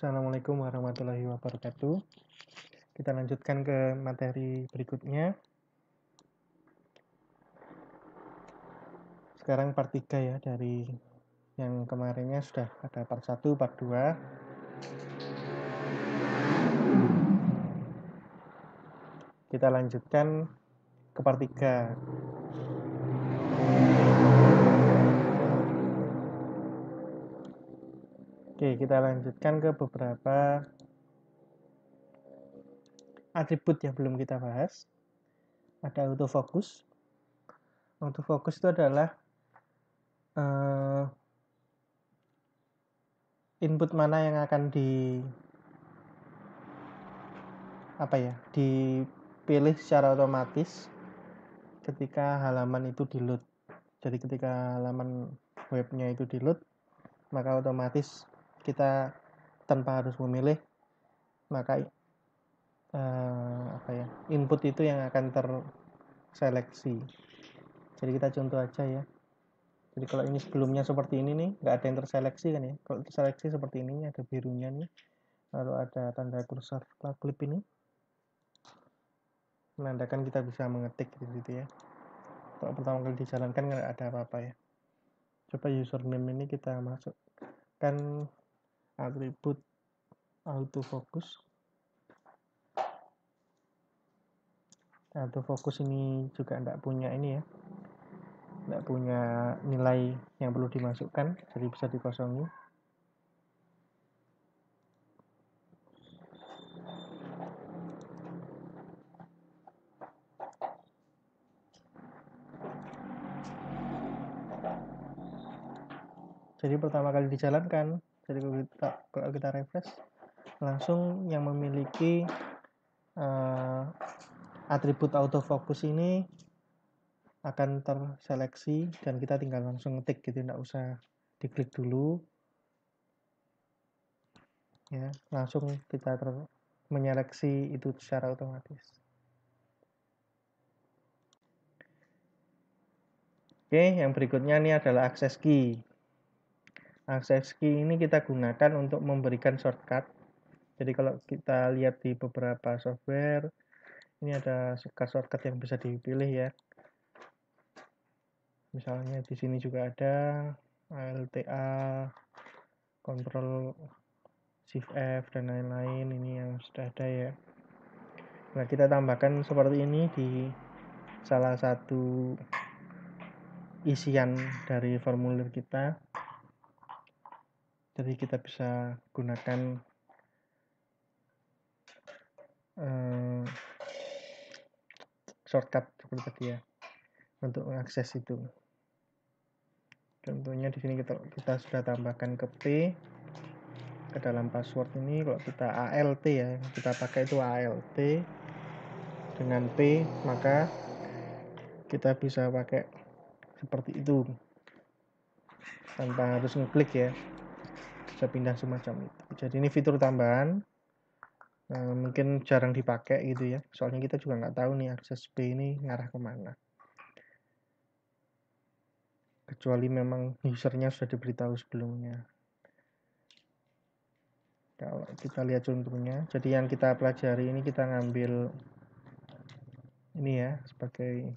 Assalamualaikum warahmatullahi wabarakatuh. Kita lanjutkan ke materi berikutnya. Sekarang part 3 ya, dari yang kemarinnya sudah ada part 1, part 2. Kita lanjutkan ke part 3. Oke, kita lanjutkan ke beberapa atribut yang belum kita bahas. Ada autofocus. Autofocus itu adalah input mana yang akan dipilih secara otomatis ketika halaman itu di-load. Jadi ketika halaman webnya itu di-load, maka otomatis kita tanpa harus memilih, maka input itu yang akan terseleksi. Jadi kita contoh aja ya. Jadi kalau ini sebelumnya seperti ini nih, nggak ada yang terseleksi kan ya. Kalau terseleksi seperti ini, ada birunya nih, lalu ada tanda kursor klip ini, menandakan kita bisa mengetik gitu ya. Kalau pertama kali dijalankan nggak ada apa-apa ya. Coba username ini kita masukkan atribut autofocus. Autofocus ini juga tidak punya ini ya, tidak punya nilai yang perlu dimasukkan, jadi bisa dikosongi. Jadi pertama kali dijalankan, jadi kalau kita refresh, langsung yang memiliki atribut autofocus ini akan terseleksi dan kita tinggal langsung ngetik gitu, tidak usah diklik dulu ya, langsung kita menyeleksi itu secara otomatis. Oke, yang berikutnya ini adalah access key. Access key ini kita gunakan untuk memberikan shortcut. Jadi kalau kita lihat di beberapa software, ini ada shortcut yang bisa dipilih ya. Misalnya di sini juga ada ALTA, Ctrl Shift F dan lain-lain, ini yang sudah ada ya. Nah, kita tambahkan seperti ini di salah satu isian dari formulir kita. Jadi kita bisa gunakan shortcut seperti tadi ya untuk mengakses itu. Contohnya di sini kita sudah tambahkan ke P ke dalam password ini. Kalau kita ALT ya, kita pakai itu ALT dengan P, maka kita bisa pakai seperti itu tanpa harus ngeklik ya, bisa pindah semacam itu. Jadi ini fitur tambahan, mungkin jarang dipakai gitu ya, soalnya kita juga nggak tahu nih akses P ini ngarah kemana, kecuali memang usernya sudah diberitahu sebelumnya. Kalau kita lihat contohnya, jadi yang kita pelajari ini kita ngambil ini ya sebagai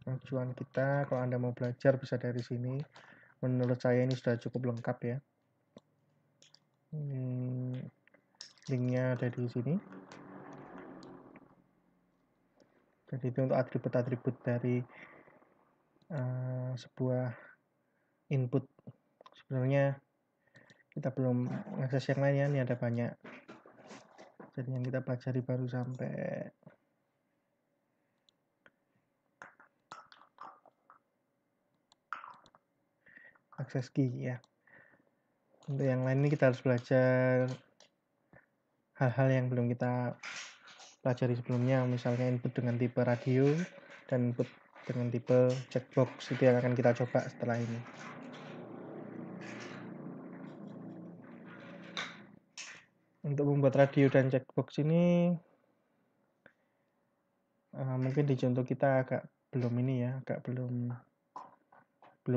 acuan kita. Kalau Anda mau belajar bisa dari sini. Menurut saya ini sudah cukup lengkap ya. Linknya ada di sini. Jadi itu untuk atribut-atribut dari sebuah input. Sebenarnya kita belum akses yang lain ya, ini ada banyak. Jadi yang kita pelajari baru sampai akses key ya. Untuk yang lain ini kita harus belajar hal-hal yang belum kita pelajari sebelumnya, misalnya input dengan tipe radio dan input dengan tipe checkbox, itu yang akan kita coba setelah ini. Untuk membuat radio dan checkbox ini mungkin di contoh kita agak belum ini ya, agak belum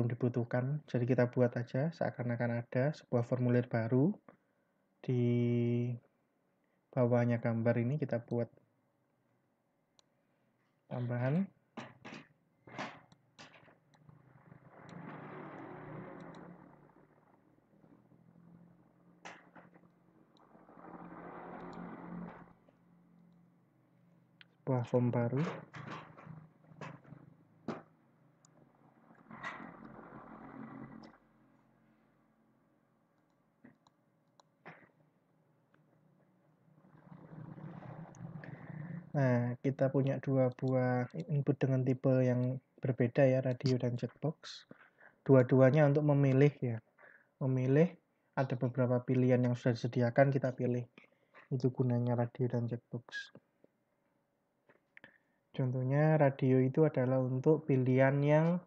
dibutuhkan. Jadi kita buat aja seakan-akan ada sebuah formulir baru, di bawahnya gambar ini kita buat tambahan. Sebuah form baru. Nah, kita punya dua buah input dengan tipe yang berbeda ya, radio dan checkbox. Dua-duanya untuk memilih ya. Memilih, ada beberapa pilihan yang sudah disediakan, kita pilih. Itu gunanya radio dan checkbox. Contohnya radio itu adalah untuk pilihan yang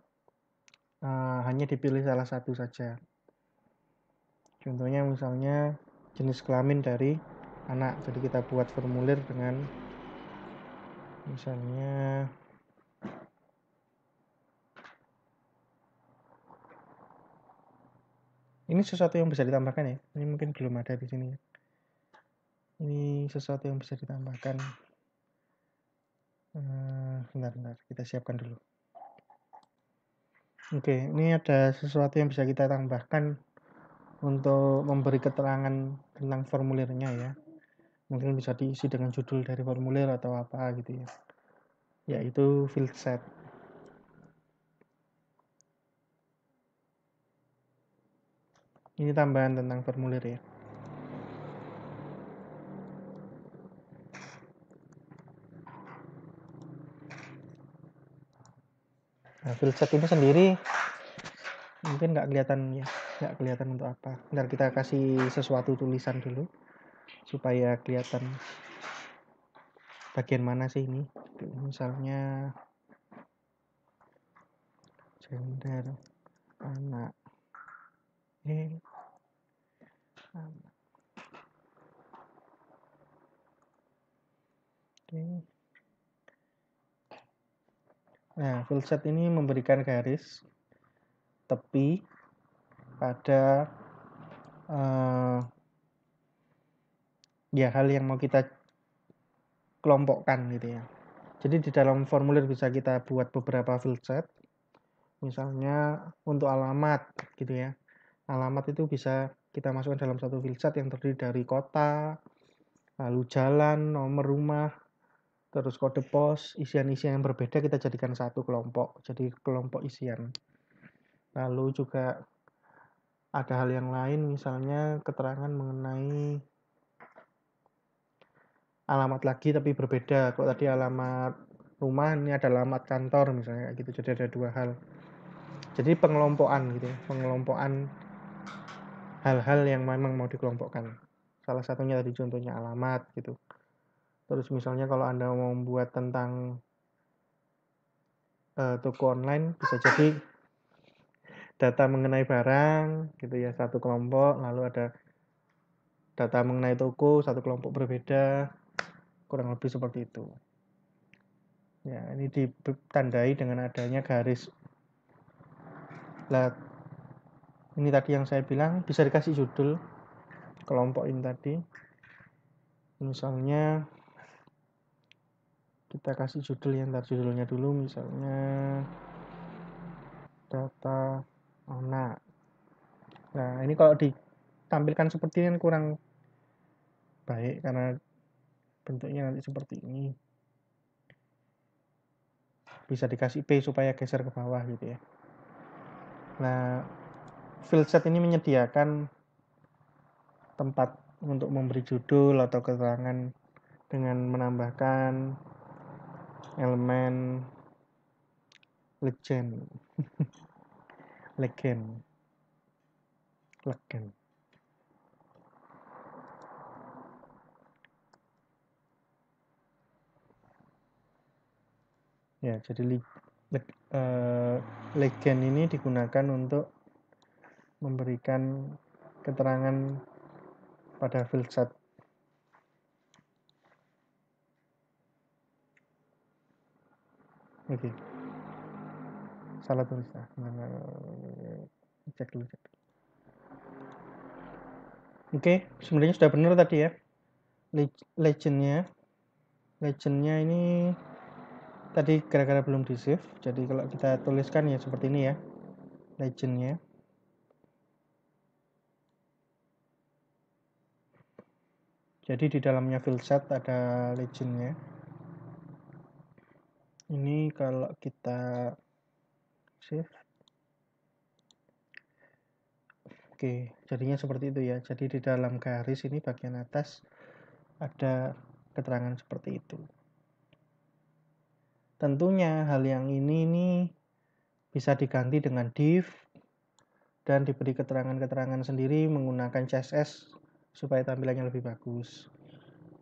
hanya dipilih salah satu saja. Contohnya misalnya jenis kelamin dari anak. Jadi kita buat formulir dengan misalnya ini sesuatu yang bisa ditambahkan ya. Ini mungkin belum ada di sini. Ini sesuatu yang bisa ditambahkan. Bentar, kita siapkan dulu. Oke, ini ada sesuatu yang bisa kita tambahkan untuk memberi keterangan tentang formulirnya ya. Mungkin bisa diisi dengan judul dari formulir atau apa gitu ya. Yaitu field set. Ini tambahan tentang formulir ya. Nah, field set ini sendiri mungkin nggak kelihatan untuk apa. Bentar, kita kasih sesuatu tulisan dulu supaya kelihatan bagian mana sih ini. Misalnya gender anak anak. Oke. Nah, field set ini memberikan garis tepi pada ya hal yang mau kita kelompokkan gitu ya. Jadi di dalam formulir bisa kita buat beberapa field set. Misalnya untuk alamat gitu ya. Alamat itu bisa kita masukkan dalam satu field set yang terdiri dari kota, lalu jalan, nomor rumah, terus kode pos, isian-isian yang berbeda kita jadikan satu kelompok. Jadi kelompok isian. Lalu juga ada hal yang lain, misalnya keterangan mengenai alamat lagi tapi berbeda. Kalau tadi alamat rumah, ini ada alamat kantor misalnya gitu. Jadi ada dua hal. Jadi pengelompokan gitu ya, pengelompokan hal-hal yang memang mau dikelompokkan. Salah satunya tadi contohnya alamat gitu. Terus misalnya kalau Anda mau membuat tentang toko online, bisa jadi data mengenai barang gitu ya, satu kelompok, lalu ada data mengenai toko, satu kelompok berbeda, kurang lebih seperti itu. Ya, ini ditandai dengan adanya garis. Nah, ini tadi yang saya bilang bisa dikasih judul kelompok ini tadi. Misalnya kita kasih judul yang judulnya dulu, misalnya data anak. Nah, ini kalau ditampilkan seperti ini kurang baik karena bentuknya nanti seperti ini. Bisa dikasih P supaya geser ke bawah gitu ya. Nah, field set ini menyediakan tempat untuk memberi judul atau keterangan dengan menambahkan elemen legend. Ya, jadi legend ini digunakan untuk memberikan keterangan pada field set. Oke. Salah tulis. Cek dulu. Oke, sebenarnya sudah benar tadi ya. Legendnya ini tadi gara-gara belum di save, jadi kalau kita tuliskan ya seperti ini ya, legendnya. Jadi di dalamnya field set ada legendnya. Ini kalau kita save, oke, jadinya seperti itu ya. Jadi di dalam garis ini bagian atas ada keterangan seperti itu. Tentunya hal yang ini bisa diganti dengan div dan diberi keterangan-keterangan sendiri menggunakan CSS supaya tampilannya lebih bagus.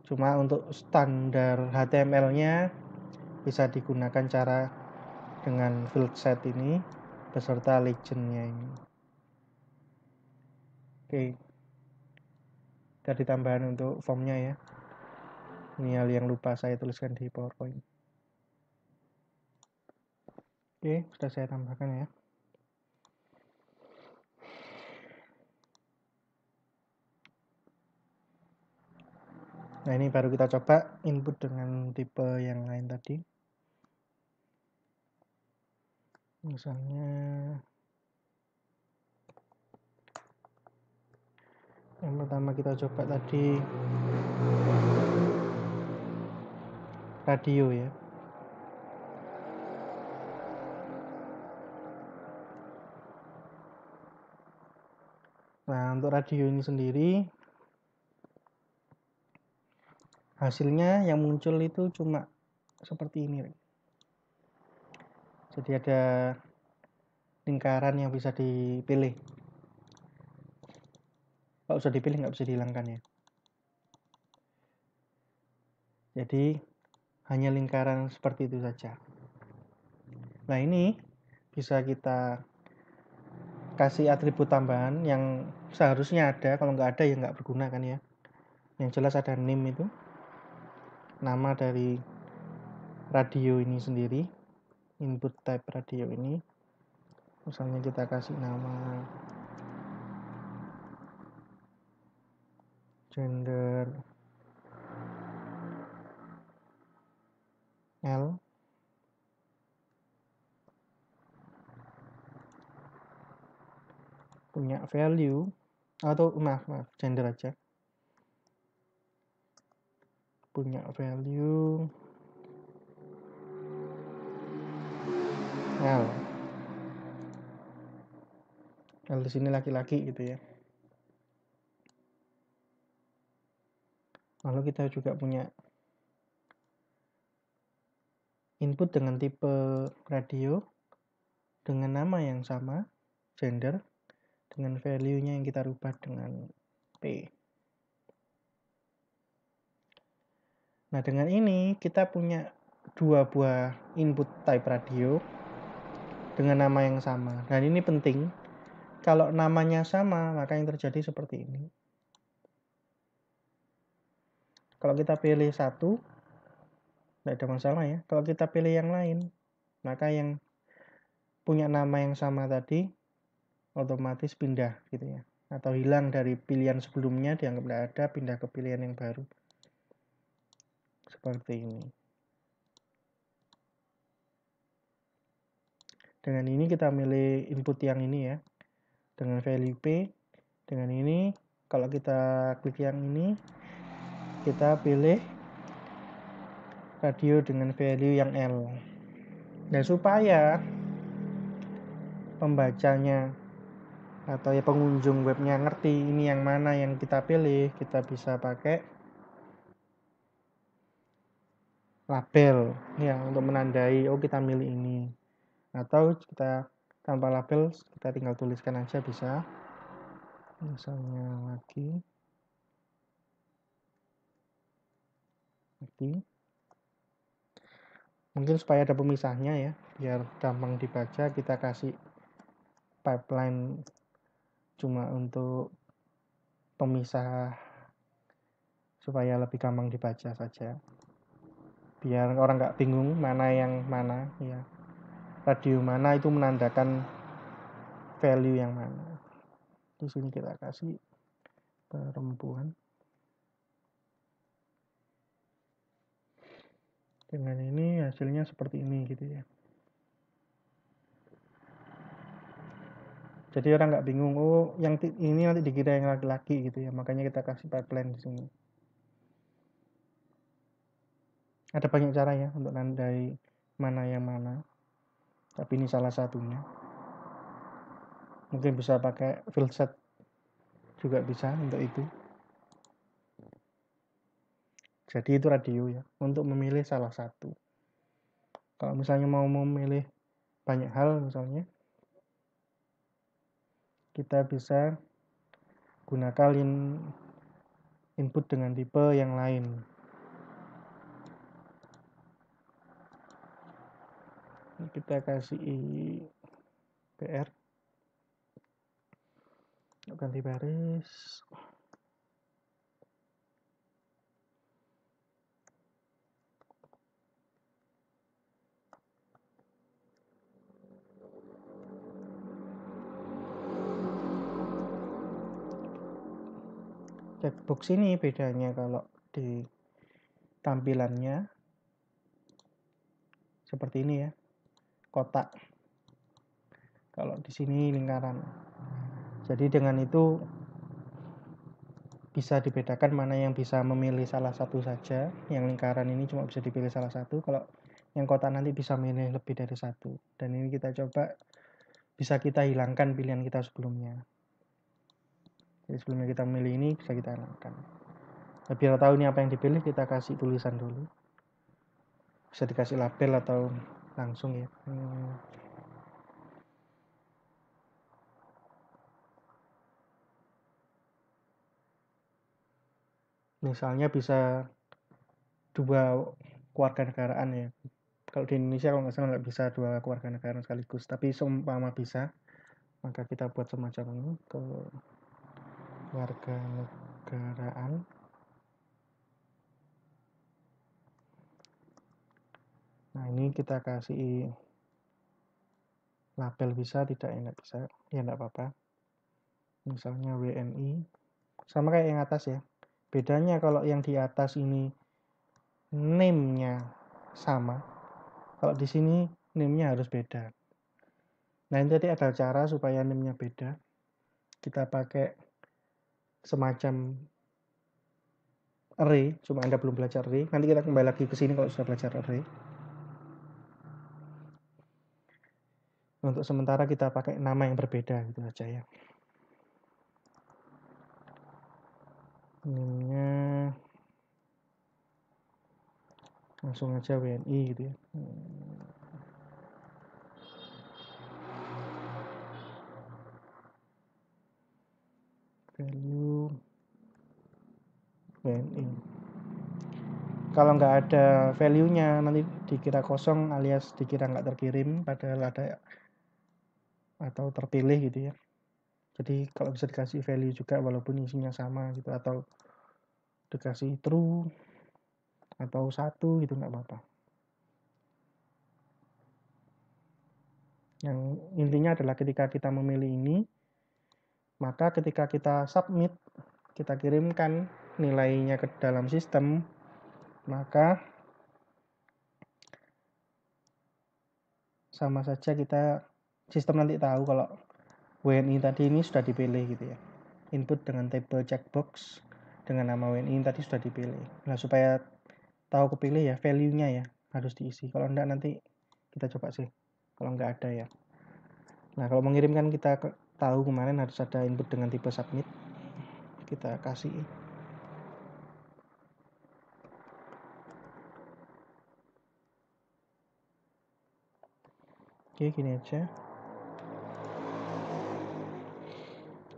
Cuma untuk standar HTML-nya bisa digunakan cara dengan field set ini beserta legend-nya ini. Oke, tadi tambahan untuk formnya ya. Ini hal yang lupa saya tuliskan di PowerPoint. Oke, sudah saya tambahkan ya. Nah, ini baru kita coba input dengan tipe yang lain tadi. Misalnya yang pertama kita coba tadi radio ya. Nah, untuk radio ini sendiri hasilnya yang muncul itu cuma seperti ini. Jadi ada lingkaran yang bisa dipilih. Kalau sudah dipilih nggak bisa dihilangkan ya. Jadi hanya lingkaran seperti itu saja. Nah, ini bisa kita kasih atribut tambahan yang seharusnya ada. Kalau nggak ada ya nggak berguna kan ya. Yang jelas ada name itu, nama dari radio ini sendiri, input type radio ini. Misalnya kita kasih nama gender L, punya value, atau maaf gender aja, punya value L. L di sini laki-laki gitu ya. Lalu kita juga punya input dengan tipe radio dengan nama yang sama, gender, dengan value-nya yang kita rubah dengan P. Nah, dengan ini kita punya dua buah input type radio dengan nama yang sama. Dan ini penting, kalau namanya sama, maka yang terjadi seperti ini. Kalau kita pilih satu, tidak ada masalah ya. Kalau kita pilih yang lain, maka yang punya nama yang sama tadi otomatis pindah gitu ya. Atau hilang dari pilihan sebelumnya, dianggap tidak ada, pindah ke pilihan yang baru. Seperti ini. Dengan ini kita milih input yang ini ya. Dengan value P. Dengan ini, kalau kita klik yang ini, kita pilih radio dengan value yang L. Dan supaya pembacanya atau ya pengunjung webnya ngerti ini yang mana yang kita pilih, kita bisa pakai label ya untuk menandai oh kita milih ini. Atau kita tanpa label kita tinggal tuliskan aja bisa. Misalnya lagi mungkin supaya ada pemisahnya ya biar gampang dibaca, kita kasih pipeline cuma untuk pemisah supaya lebih gampang dibaca saja biar orang nggak bingung mana yang mana ya, radio mana itu menandakan value yang mana. Di sini kita kasih perempuan. Dengan ini hasilnya seperti ini gitu ya. Jadi orang nggak bingung, oh yang ini nanti dikira yang laki-laki gitu ya. Makanya kita kasih pipeline di sini. Ada banyak cara ya untuk nandai mana yang mana. Tapi ini salah satunya. Mungkin bisa pakai field set juga bisa untuk itu. Jadi itu radio ya, untuk memilih salah satu. Kalau misalnya mau memilih banyak hal misalnya, kita bisa gunakan input dengan tipe yang lain. Kita kasih PR, ganti baris. Checkbox ini bedanya kalau di tampilannya seperti ini ya, kotak. Kalau di sini lingkaran. Jadi dengan itu bisa dibedakan mana yang bisa memilih salah satu saja. Yang lingkaran ini cuma bisa dipilih salah satu. Kalau yang kotak nanti bisa memilih lebih dari satu. Dan ini kita coba bisa kita hilangkan pilihan kita sebelumnya. Jadi sebelumnya kita memilih ini bisa kita hilangkan. Nah, biar tahu ini apa yang dipilih, kita kasih tulisan dulu. Bisa dikasih label atau langsung ya. Misalnya bisa 2 kewarganegaraan ya. Kalau di Indonesia kalau nggak salah nggak bisa 2 kewarganegaraan sekaligus. Tapi seumpama bisa, maka kita buat semacam ini ke kewarganegaraan. Nah ini kita kasih label bisa, tidak ya nggak bisa, ya nggak apa-apa. Misalnya WNI, sama kayak yang atas ya. Bedanya kalau yang di atas ini name-nya sama, kalau di sini name-nya harus beda. Nah ini tadi ada cara supaya name-nya beda. Kita pakai semacam array, cuma Anda belum belajar array. Nanti kita kembali lagi ke sini kalau sudah belajar array. Untuk sementara kita pakai nama yang berbeda gitu aja ya. Name-nya langsung aja WNI gitu ya. Value WNI. Kalau nggak ada value-nya nanti dikira kosong alias dikira nggak terkirim padahal ada atau terpilih gitu ya. Jadi kalau bisa dikasih value juga walaupun isinya sama gitu, atau dikasih true atau 1 gitu nggak apa-apa. Yang intinya adalah ketika kita memilih ini, maka ketika kita submit, kita kirimkan nilainya ke dalam sistem, maka sama saja kita sistem nanti tahu kalau WNI tadi ini sudah dipilih gitu ya. Input dengan table checkbox dengan nama WNI tadi sudah dipilih. Nah supaya tahu kepilih ya value-nya ya harus diisi. Kalau enggak nanti kita coba sih kalau enggak ada ya. Nah kalau mengirimkan kita tahu kemarin harus ada input dengan tipe submit. Kita kasih. Oke gini aja.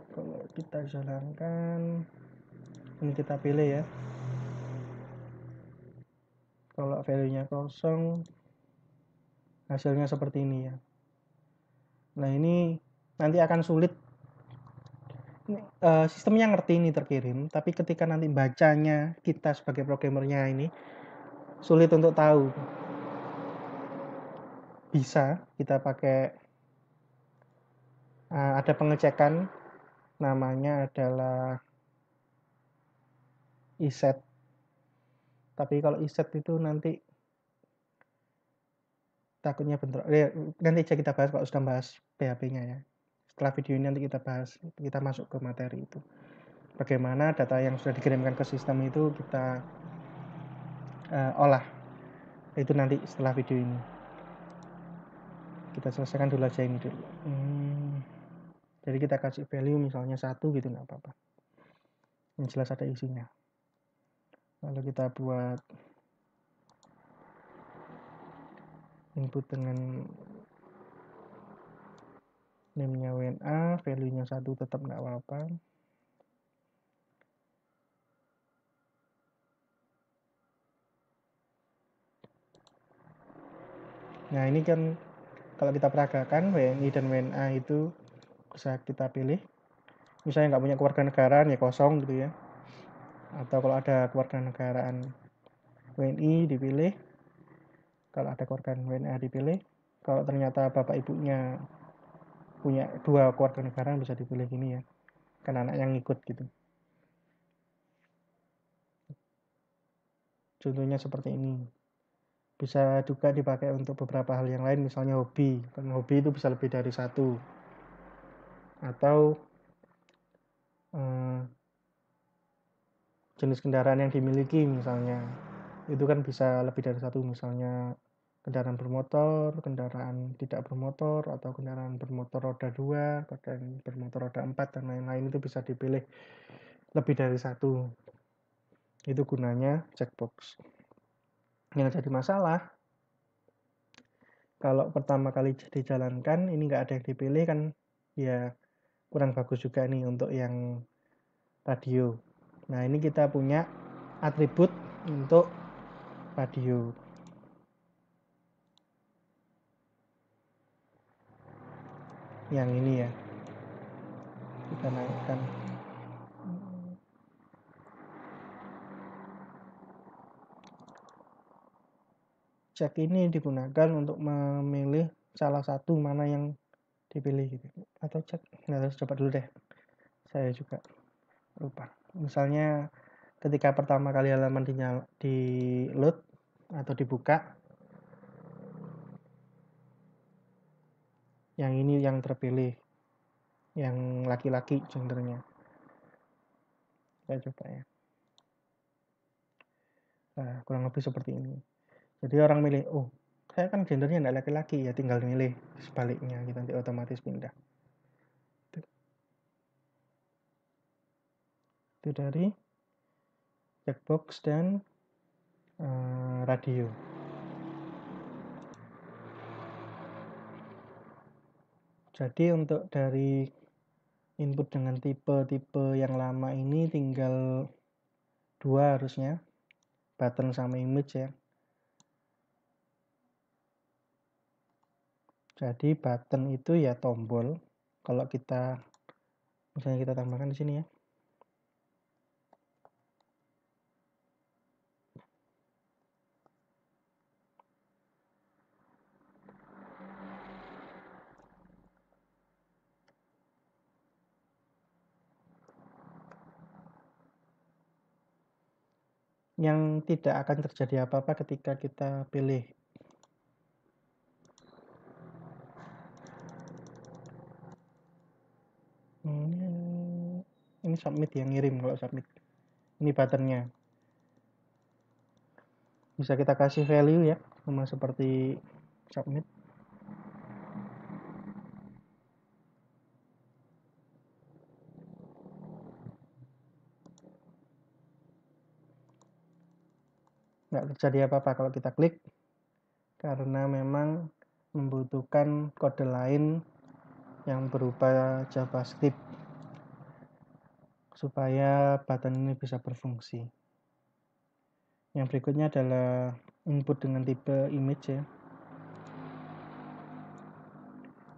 Kalau kita jalankan ini kita pilih ya. Kalau value-nya kosong hasilnya seperti ini ya. Nah ini nanti akan sulit, sistemnya ngerti ini terkirim, tapi ketika nanti bacanya kita sebagai programmernya ini sulit untuk tahu. Bisa kita pakai ada pengecekan namanya adalah iset. Tapi kalau iset itu nanti takutnya bentrok. Nanti aja kita bahas kalau sudah bahas PHP-nya ya. Setelah video ini nanti kita bahas, kita masuk ke materi itu. Bagaimana data yang sudah dikirimkan ke sistem itu kita olah. Itu nanti setelah video ini. Kita selesaikan dulu aja ini dulu. Jadi kita kasih value misalnya 1 gitu, nggak apa-apa. Yang jelas ada isinya. Lalu kita buat input dengan name-nya WNA, value-nya 1 tetap nggak apa-apa. Nah ini kan kalau kita peragakan WNI dan WNA itu bisa kita pilih. Misalnya nggak punya kewarganegaraan ya kosong gitu ya. Atau kalau ada kewarganegaraan WNI dipilih, kalau ada kewarganegaraan WNA dipilih. Kalau ternyata bapak ibunya punya 2 kewarganegaraan bisa dipilih gini ya, kan anak yang ikut gitu. Contohnya seperti ini. Bisa juga dipakai untuk beberapa hal yang lain, misalnya hobi. Kan hobi itu bisa lebih dari 1. Atau jenis kendaraan yang dimiliki misalnya. Itu kan bisa lebih dari 1, misalnya kendaraan bermotor, kendaraan tidak bermotor, atau kendaraan bermotor roda 2, kendaraan bermotor roda 4, dan lain-lain itu bisa dipilih lebih dari 1. Itu gunanya checkbox. Yang jadi masalah, kalau pertama kali dijalankan ini nggak ada yang dipilih kan ya kurang bagus juga nih untuk yang radio. Nah ini kita punya atribut untuk radio. Yang ini ya, kita naikkan. Check ini digunakan untuk memilih salah satu mana yang dipilih gitu. Atau cek, nah coba dulu deh, saya juga lupa. Misalnya ketika pertama kali halaman di load atau dibuka, yang ini yang terpilih, yang laki-laki gendernya. Saya coba ya. Nah, kurang lebih seperti ini. Jadi orang milih, oh saya kan gendernya tidak laki-laki, ya tinggal milih sebaliknya, kita nanti otomatis pindah. Itu dari checkbox dan radio. Jadi untuk dari input dengan tipe-tipe yang lama ini tinggal 2 harusnya, button sama image ya. Jadi button itu ya tombol. Kalau kita misalnya kita tambahkan di sini ya. Yang tidak akan terjadi apa-apa ketika kita pilih. Ini submit yang ngirim kalau submit. Ini buttonnya. Bisa kita kasih value ya, sama seperti submit. Nggak terjadi apa-apa kalau kita klik, karena memang membutuhkan kode lain yang berupa JavaScript supaya button ini bisa berfungsi. Yang berikutnya adalah input dengan tipe image ya.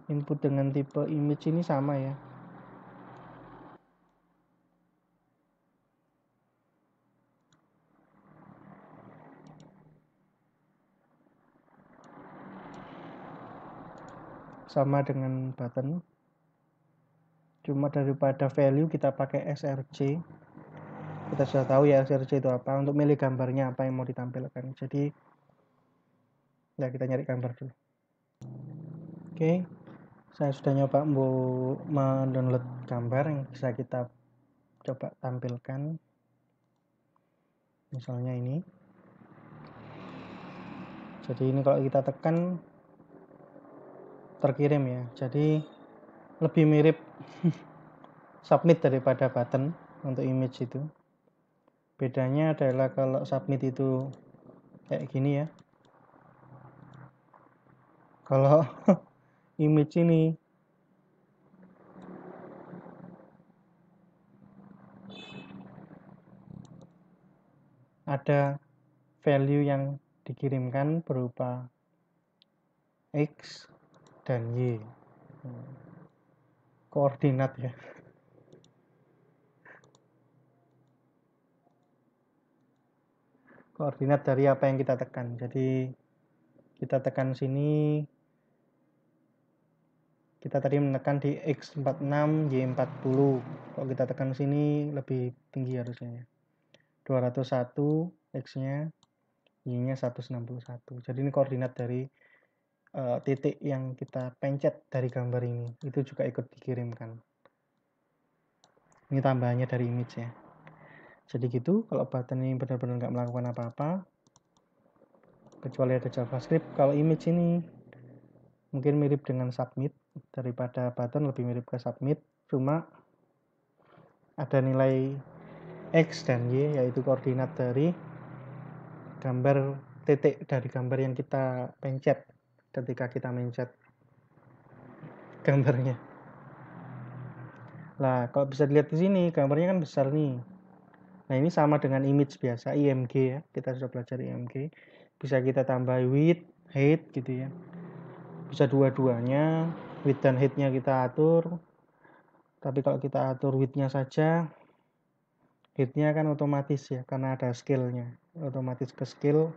Input dengan tipe image ini sama ya. Sama dengan button. Cuma daripada value kita pakai src. kita sudah tahu ya src itu apa. Untuk milih gambarnya apa yang mau ditampilkan, jadi ya kita nyari gambar dulu. Oke, saya sudah nyoba mendownload gambar yang bisa kita coba tampilkan. Misalnya ini. Jadi ini kalau kita tekan terkirim ya. Jadi lebih mirip submit daripada button untuk image itu. Bedanya adalah kalau submit itu kayak gini ya. Kalau image ini ada value yang dikirimkan berupa X dan Y. Koordinat ya. Koordinat dari apa yang kita tekan. Jadi kita tekan sini, kita tadi menekan di X46, Y40. Kalau kita tekan sini lebih tinggi harusnya ya. 201 X-nya, Y-nya 161. Jadi ini koordinat dari titik yang kita pencet dari gambar ini. Itu juga ikut dikirimkan. Ini tambahannya dari image ya. Jadi gitu, kalau button ini benar-benar nggak melakukan apa-apa, kecuali ada JavaScript. Kalau image ini mungkin mirip dengan submit, daripada button lebih mirip ke submit, cuma ada nilai X dan Y, yaitu koordinat dari gambar titik dari gambar yang kita pencet ketika kita mencet gambarnya. Nah, kalau bisa dilihat di sini, gambarnya kan besar nih. Nah, ini sama dengan image biasa, IMG ya. Kita sudah belajar IMG. Bisa kita tambah width, height gitu ya. Bisa dua-duanya, width dan height-nya kita atur. Tapi kalau kita atur width-nya saja, height-nya kan otomatis ya, karena ada scale-nya. Otomatis ke scale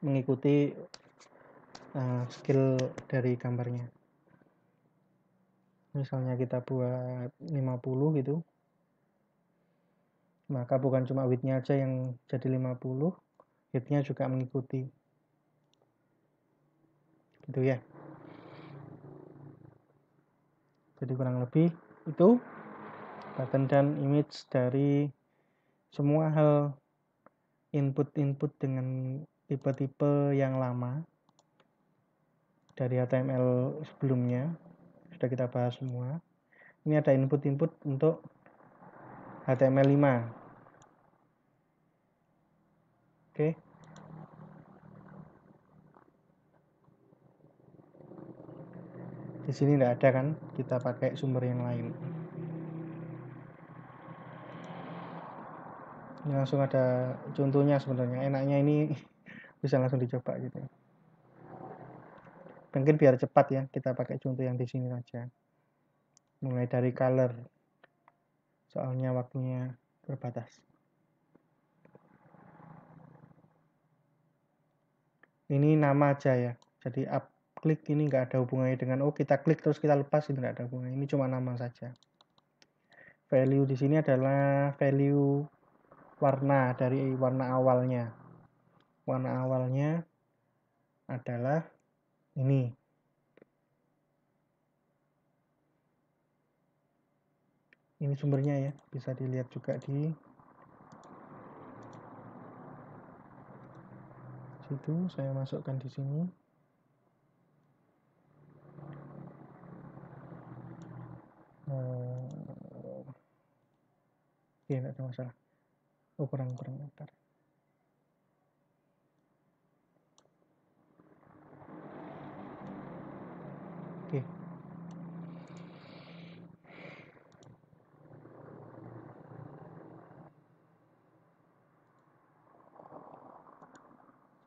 mengikuti scale dari gambarnya. Misalnya kita buat 50 gitu. Maka bukan cuma width-nya aja yang jadi 50, height-nya juga mengikuti. Gitu ya. Jadi kurang lebih itu button dan image dari semua hal input-input dengan tipe-tipe yang lama dari HTML sebelumnya sudah kita bahas semua. Ini ada input-input untuk HTML5. Oke. Di sini tidak ada kan, kita pakai sumber yang lain. Ini langsung ada contohnya sebenarnya. Enaknya ini bisa langsung dicoba gitu. Mungkin biar cepat ya, kita pakai contoh yang di sini saja. Mulai dari color, soalnya waktunya terbatas. Ini nama aja ya, jadi up klik ini nggak ada hubungannya dengan kita klik terus kita lepas, itu nggak ada hubungannya. Ini cuma nama saja. Value di sini adalah value warna dari warna awalnya. Warna awalnya adalah ini. Ini sumbernya ya, bisa dilihat juga di situ. Saya masukkan di sini. Oke, nggak ada masalah. Oh, kurang bentar. Oke.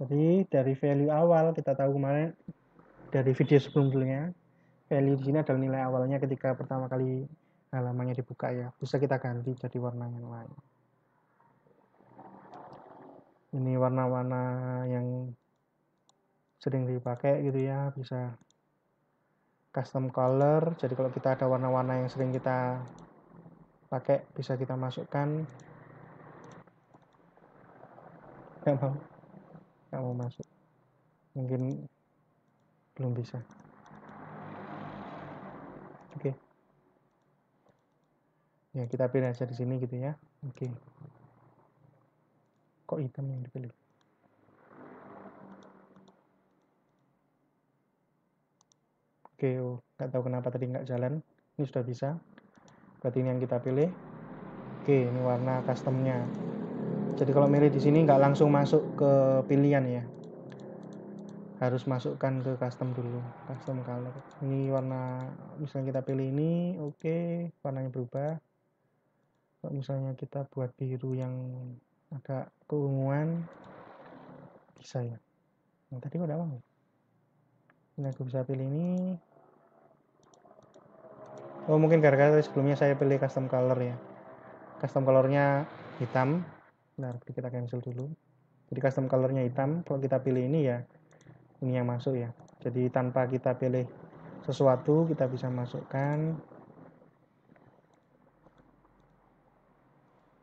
Jadi dari value awal kita tahu kemarin dari video sebelumnya, value di sini adalah nilai awalnya ketika pertama kali halamannya dibuka ya. Bisa kita ganti jadi warna yang lain. Ini warna-warna yang sering dipakai gitu ya, bisa custom color. Jadi kalau kita ada warna-warna yang sering kita pakai, bisa kita masukkan. nggak mau masuk, mungkin belum bisa. Oke. Ya kita pilih aja di sini gitu ya. Oke. Kok hitam yang dipilih? Oke, oh, nggak tahu kenapa tadi nggak jalan. Ini sudah bisa. Berarti ini yang kita pilih. Oke, ini warna customnya. Jadi kalau milih di sini nggak langsung masuk ke pilihan ya. Harus masukkan ke custom dulu, custom color. Ini warna, misalnya kita pilih ini, oke, warnanya berubah. Kalau misalnya kita buat biru yang agak keunguan, bisa ya. Yang tadi udah mau. Ini aku bisa pilih ini. Oh mungkin gara-gara sebelumnya saya pilih custom color ya. Custom colornya hitam. Nah kita cancel dulu. Jadi custom colornya hitam. Kalau kita pilih ini ya, ini yang masuk ya. Jadi tanpa kita pilih sesuatu kita bisa masukkan.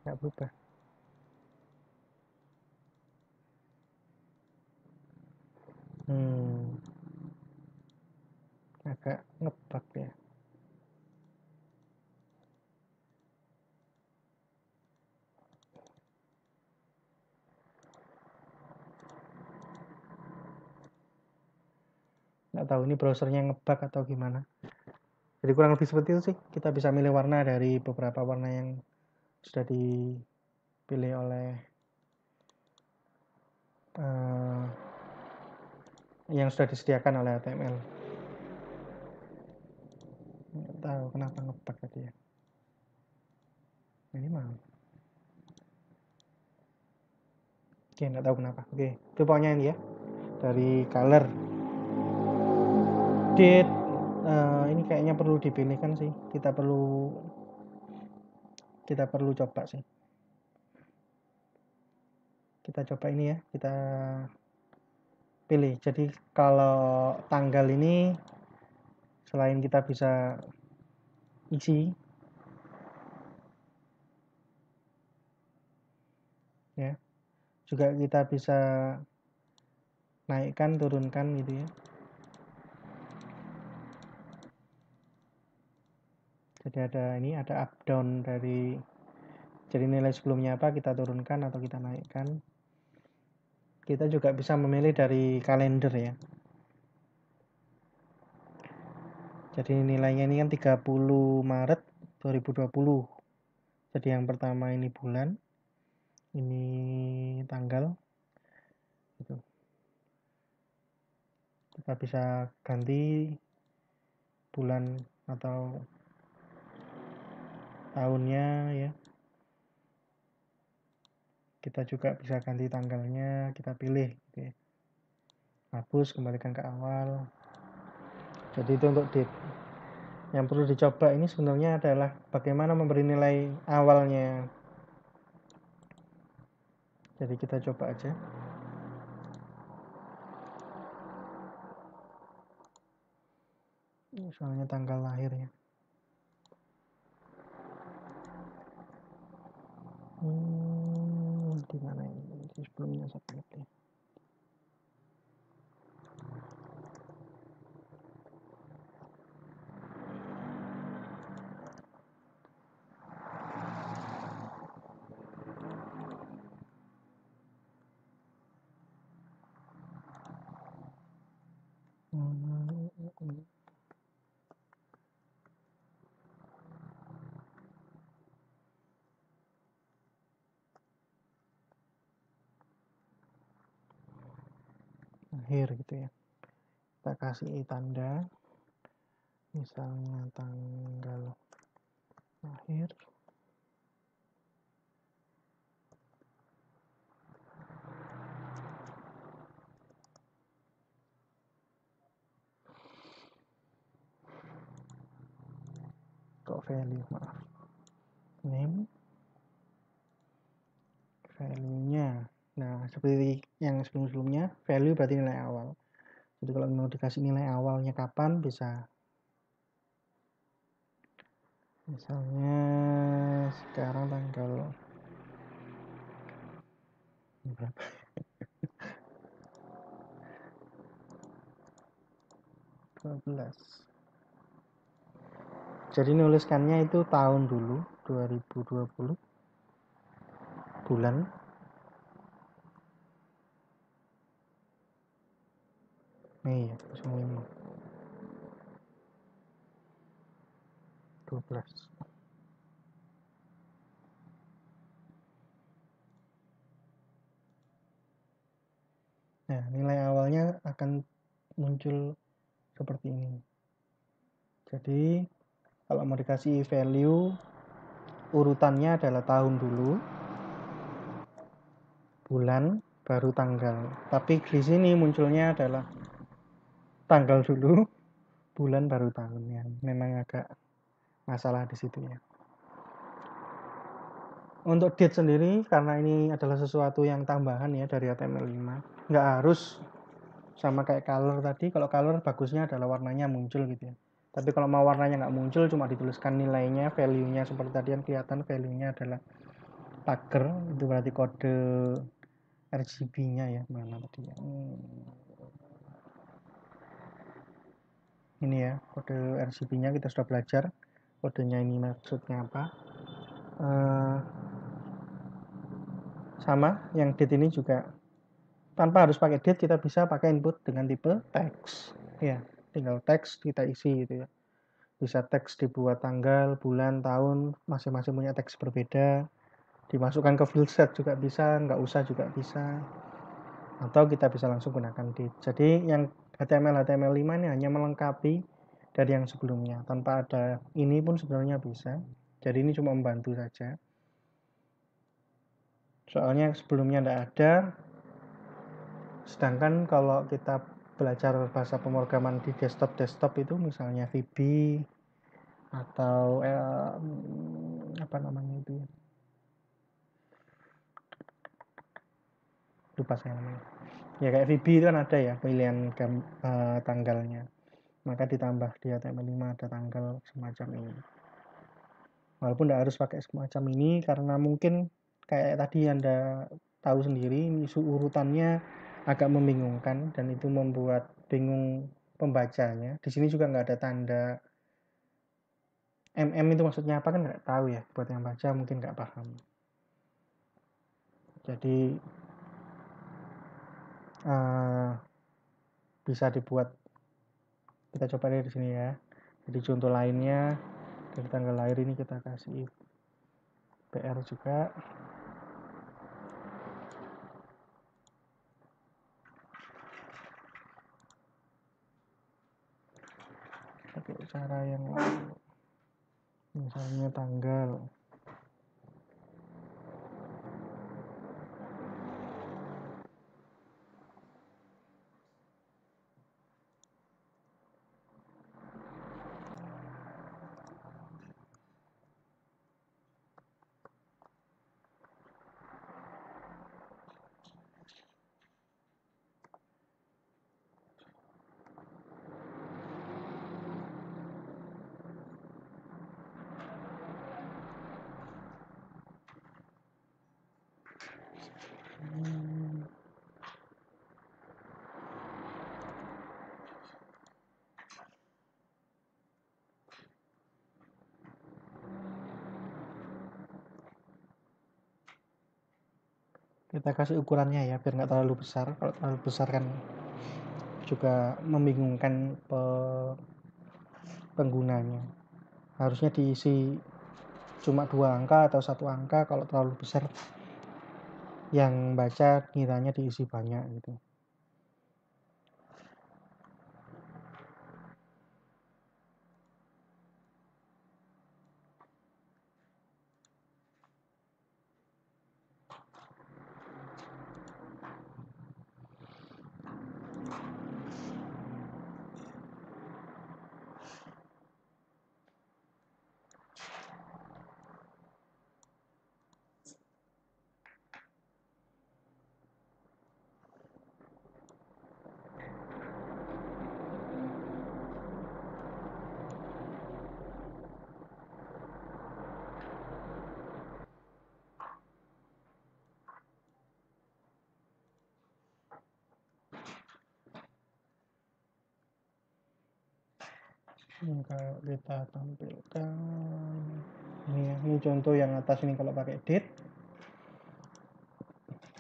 Nggak berubah. Agak ngebug ya. Nggak tahu ini browsernya ngebug atau gimana. Jadi kurang lebih seperti itu sih. Kita bisa milih warna dari beberapa warna yang sudah dipilih oleh yang sudah disediakan oleh HTML. Nggak tahu kenapa ngebug tadi ya. Ini mah. Oke, nggak tahu kenapa. Oke, itu pokoknya ini ya. Dari color. Date. Ini kayaknya perlu dipilihkan sih. Kita perlu coba sih. Kita coba ini ya. Kita pilih. Jadi kalau tanggal ini selain kita bisa isi ya, juga kita bisa naikkan turunkan gitu ya. Jadi ada up down dari, jadi nilai sebelumnya apa kita turunkan atau kita naikkan. Kita juga bisa memilih dari kalender ya. Jadi nilainya ini kan 30 Maret 2020. Jadi yang pertama ini bulan, ini tanggal gitu. Kita bisa ganti bulan atau tahunnya ya. Kita juga bisa ganti tanggalnya, kita pilih gitu ya. Hapus, kembalikan ke awal. Jadi itu untuk date. Yang perlu dicoba ini sebenarnya adalah bagaimana memberi nilai awalnya. Jadi kita coba aja. Soalnya tanggal lahirnya. Di mana ini? Sebelumnya submit ya. Lahir gitu ya. Kita kasih tanda. Misalnya tanggal lahir. Kok value, maaf. Name. Value-nya. Nah, seperti yang sebelum-sebelumnya, value berarti nilai awal. Jadi kalau mau dikasih nilai awalnya kapan, bisa. Misalnya sekarang tanggal berapa? 12. Jadi nuliskannya itu tahun dulu, 2020, bulan, Mei ya, 05, 12. Nah, nilai awalnya akan muncul seperti ini. Jadi, kalau mau dikasih value, urutannya adalah tahun dulu, bulan, baru tanggal. Tapi di sini munculnya adalah tanggal dulu, bulan, baru tahun. Ya, memang agak masalah di situ ya. Untuk date sendiri, karena ini adalah sesuatu yang tambahan ya dari HTML5, nggak harus sama kayak color tadi. Kalau color bagusnya adalah warnanya muncul gitu ya. Tapi kalau mau warnanya nggak muncul, cuma dituliskan nilainya, value-nya seperti tadi yang kelihatan, value-nya adalah pager, itu berarti kode RGB-nya ya, mana tadi ya. Ini ya, kode RGB-nya kita sudah belajar. Kodenya ini maksudnya apa. Sama, yang date ini juga tanpa harus pakai date, kita bisa pakai input dengan tipe teks. Ya, tinggal teks kita isi gitu ya. Bisa teks dibuat tanggal, bulan, tahun, masing-masing punya teks berbeda. Dimasukkan ke field set juga bisa, nggak usah juga bisa. Atau kita bisa langsung gunakan date. Jadi yang HTML5 ini hanya melengkapi dari yang sebelumnya. Tanpa ada ini pun sebenarnya bisa. Jadi ini cuma membantu saja. Soalnya sebelumnya tidak ada. Sedangkan kalau kita belajar bahasa pemrograman di desktop itu misalnya VB atau apa namanya itu ya, lupa saya namanya ya, kayak VB itu kan ada ya pilihan tanggalnya, maka ditambah di HTML5 ada tanggal semacam ini. Walaupun tidak harus pakai semacam ini karena mungkin kayak tadi Anda tahu sendiri, isu urutannya agak membingungkan dan itu membuat bingung pembacanya. Di sini juga nggak ada tanda MM itu maksudnya apa kan nggak tahu ya, buat yang baca mungkin nggak paham. Jadi bisa dibuat, kita coba dari sini ya. Jadi contoh lainnya dari tanggal lahir ini kita kasih PR juga. Pakai cara yang lain. Misalnya tanggal. Kita kasih ukurannya ya biar nggak terlalu besar. Kalau terlalu besar kan juga membingungkan penggunanya. Harusnya diisi cuma 2 angka atau 1 angka. Kalau terlalu besar yang baca kiranya diisi banyak gitu. Ini kalau kita tampilkan ini contoh yang atas ini kalau pakai date,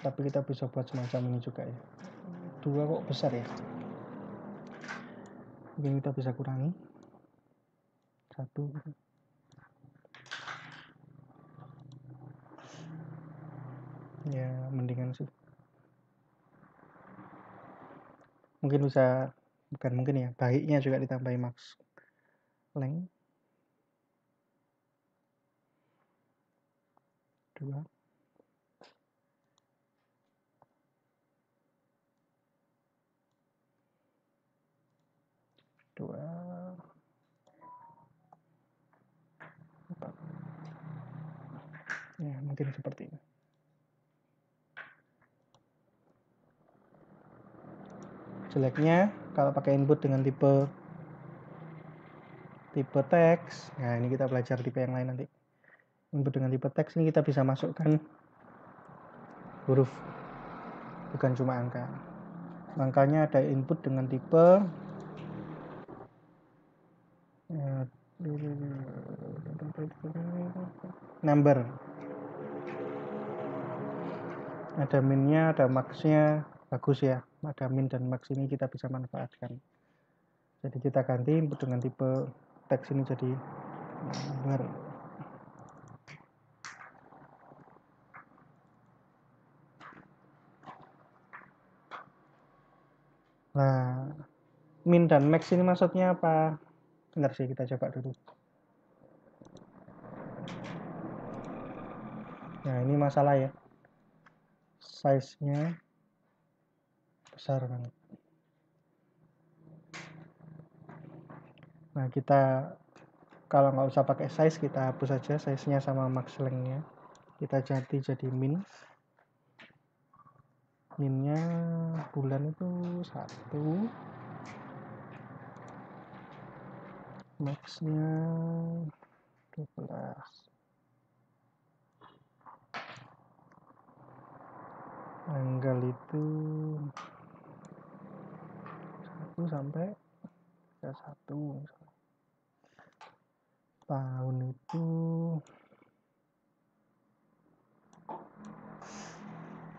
tapi kita bisa buat semacam ini juga ya. 2 kok besar ya, mungkin kita bisa kurangi 1 gitu. Ya mendingan sih, mungkin bisa, bukan mungkin ya, baiknya juga ditambahin max length 2. Ya mungkin seperti ini. Jeleknya kalau pakai input dengan tipe teks, nah ini kita belajar tipe yang lain nanti. Input dengan tipe teks ini kita bisa masukkan huruf, bukan cuma angka. Angkanya ada input dengan tipe number. Ada minnya, ada maxnya, bagus ya. Ada min dan max ini kita bisa manfaatkan. Jadi kita ganti input dengan tipe teks ini jadi number. Nah, min dan max ini maksudnya apa? Bentar sih, kita coba dulu. Nah, ini masalah ya. Size-nya besar banget. Nah, kita kalau nggak usah pakai size, kita hapus saja size-nya sama max length-nya. Kita jadi min. Minnya bulan itu 1. Max-nya 12. Tanggal itu 1 sampai 31. Tahun itu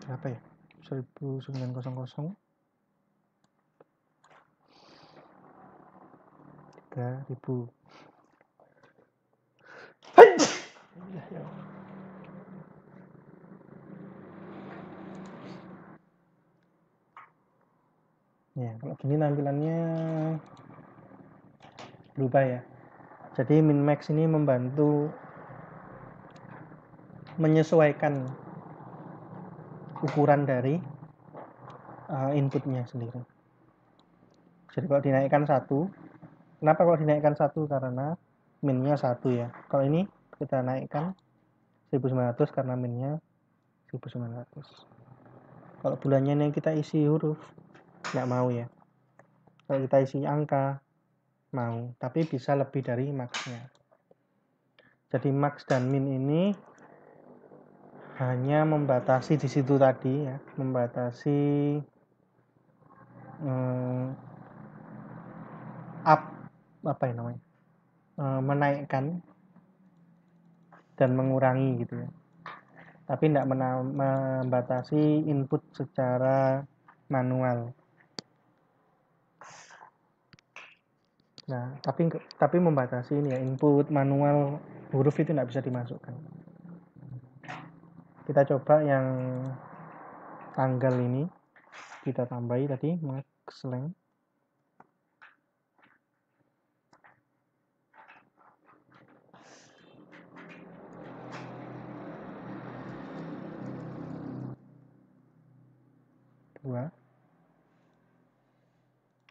berapa ya? 1900. 3000. Ya, kalau gini tampilannya berubah ya. Jadi min max ini membantu menyesuaikan ukuran dari inputnya sendiri. Jadi kalau dinaikkan 1, kenapa kalau dinaikkan 1? Karena minnya 1 ya. Kalau ini kita naikkan 1900 karena minnya 1900. Kalau bulannya yang kita isi huruf, nggak mau ya. Kalau kita isi angka, mau. Tapi bisa lebih dari maxnya. Jadi max dan min ini hanya membatasi di situ tadi ya, membatasi up, apa ya namanya, menaikkan dan mengurangi gitu ya. Tapi tidak membatasi input secara manual. Nah, tapi membatasi ini ya, input manual huruf itu tidak bisa dimasukkan. Kita coba yang tanggal ini, kita tambahi tadi max length.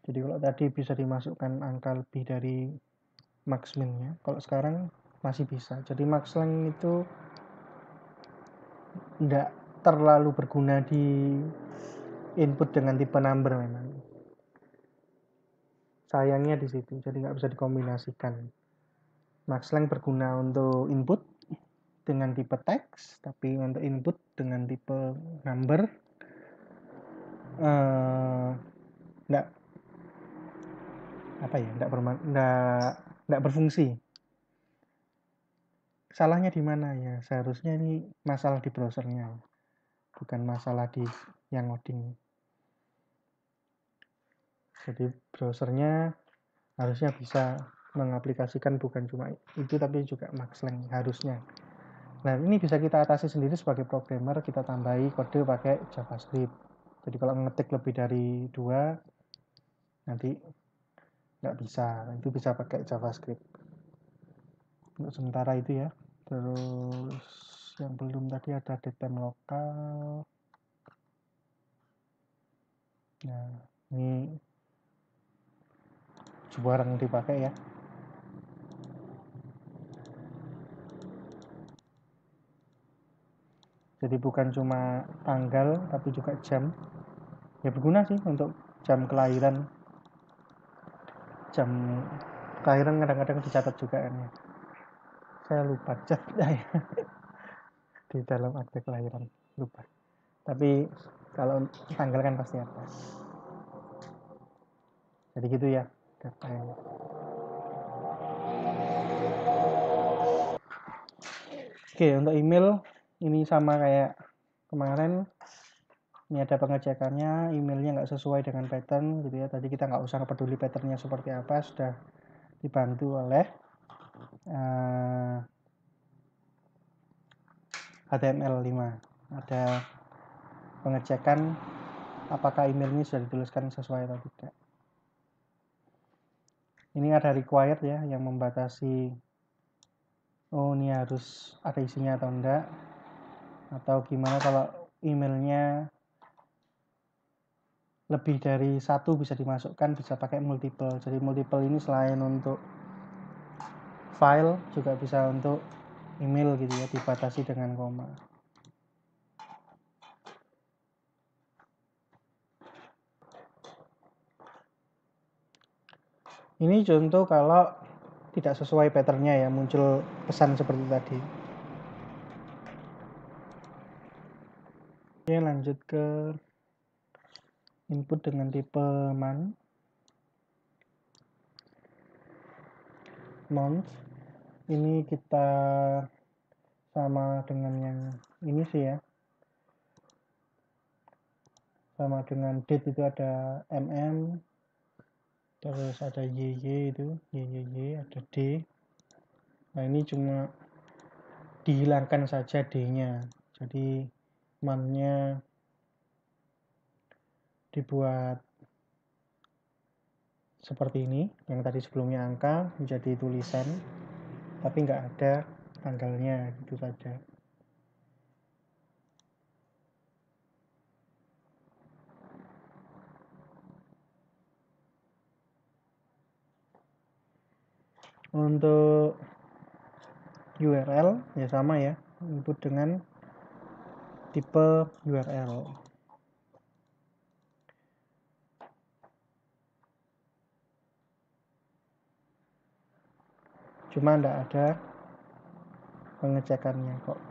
Jadi kalau tadi bisa dimasukkan angka lebih dari max min-nya, kalau sekarang masih bisa. Jadi max length itu tidak terlalu berguna di input dengan tipe number memang. Sayangnya di situ, jadi nggak bisa dikombinasikan. Max length berguna untuk input dengan tipe teks, tapi untuk input dengan tipe number enggak berfungsi. Salahnya di mana ya? Seharusnya ini masalah di browsernya, bukan masalah di yang ngoding. Jadi browsernya harusnya bisa mengaplikasikan bukan cuma itu, tapi juga Maxlang harusnya. Nah, ini bisa kita atasi sendiri sebagai programmer, kita tambahi kode pakai JavaScript. Jadi kalau ngetik lebih dari 2, nanti nggak bisa. Itu bisa pakai JavaScript. Untuk sementara itu ya. Terus yang belum tadi ada datetime lokal. Nah, ini jarang dipakai ya. Jadi bukan cuma tanggal, tapi juga jam. Ya berguna sih untuk jam kelahiran. Jam kelahiran kadang-kadang dicatat juga kan ya. Saya lupa catat ya di dalam akte kelahiran, lupa. Tapi kalau tanggal kan pasti ada. Jadi gitu ya datanya. Oke, untuk email ini sama kayak kemarin. Ini ada pengecekannya, emailnya nggak sesuai dengan pattern gitu ya. Tadi kita nggak usah peduli patternnya seperti apa, sudah dibantu oleh HTML5. Ada pengecekan apakah email ini sudah dituliskan sesuai atau tidak. Ini ada required ya, yang membatasi oh ini harus ada isinya atau enggak, atau gimana kalau emailnya lebih dari satu bisa dimasukkan, bisa pakai multiple. Jadi multiple ini selain untuk file juga bisa untuk email gitu ya, dibatasi dengan koma. Ini contoh kalau tidak sesuai patternnya ya, muncul pesan seperti tadi. Oke, lanjut ke input dengan tipe month. Ini kita sama dengan yang ini sih ya, sama dengan date itu ada terus ada YY itu YYY, ada D. Nah ini cuma dihilangkan saja D-nya, jadi month-nya dibuat seperti ini, yang tadi sebelumnya angka menjadi tulisan tapi nggak ada tanggalnya, gitu saja. Untuk URL ya sama ya, input dengan tipe URL. Cuma enggak ada pengecekannya kok.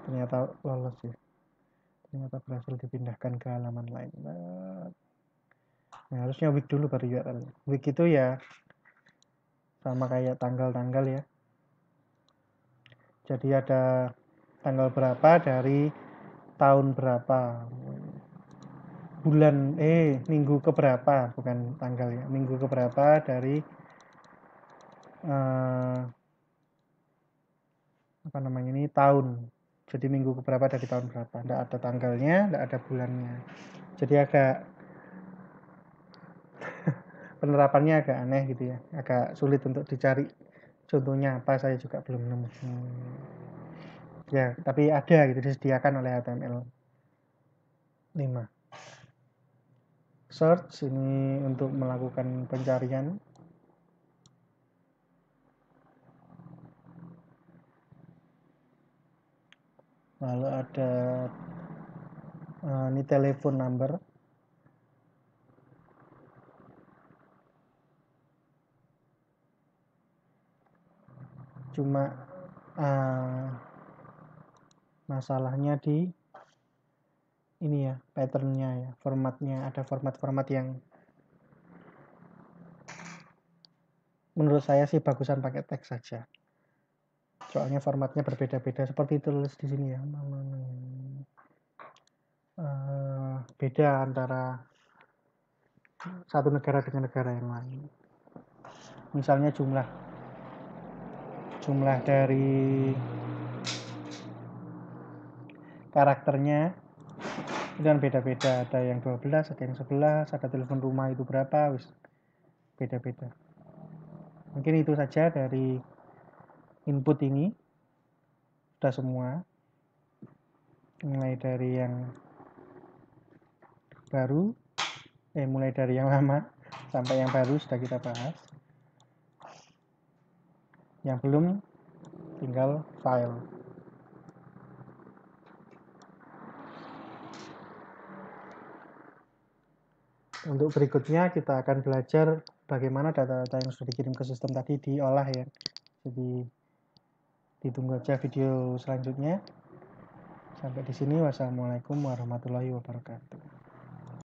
Ternyata lolos ya. Ternyata berhasil dipindahkan ke halaman lain. Nah, harusnya week dulu baru URL. Week itu ya sama kayak tanggal-tanggal ya. Jadi ada tanggal berapa dari tahun berapa. Bulan minggu keberapa, bukan tanggal ya. Minggu keberapa dari apa namanya ini tahun. Jadi minggu keberapa dari tahun berapa. Enggak ada tanggalnya, enggak ada bulannya. Jadi agak penerapannya agak aneh gitu ya, agak sulit untuk dicari contohnya apa, saya juga belum nemu. Ya tapi ada gitu, disediakan oleh HTML5. Search ini untuk melakukan pencarian. Lalu ada ini telepon number. Cuma masalahnya di ini ya, patternnya ya, formatnya. Ada format-format yang menurut saya sih bagusan pakai teks saja. Soalnya formatnya berbeda-beda seperti tulis di sini ya. Beda antara satu negara dengan negara yang lain. Misalnya jumlah dari karakternya itu kan beda-beda, ada yang 12, ada yang 11, ada telepon rumah itu berapa, beda-beda. Mungkin itu saja dari input ini, sudah semua, mulai dari yang baru, mulai dari yang lama sampai yang baru sudah kita bahas. Yang belum tinggal file. Untuk berikutnya kita akan belajar bagaimana data-data yang sudah dikirim ke sistem tadi diolah ya. Jadi ditunggu aja video selanjutnya. Sampai di sini, wassalamualaikum warahmatullahi wabarakatuh.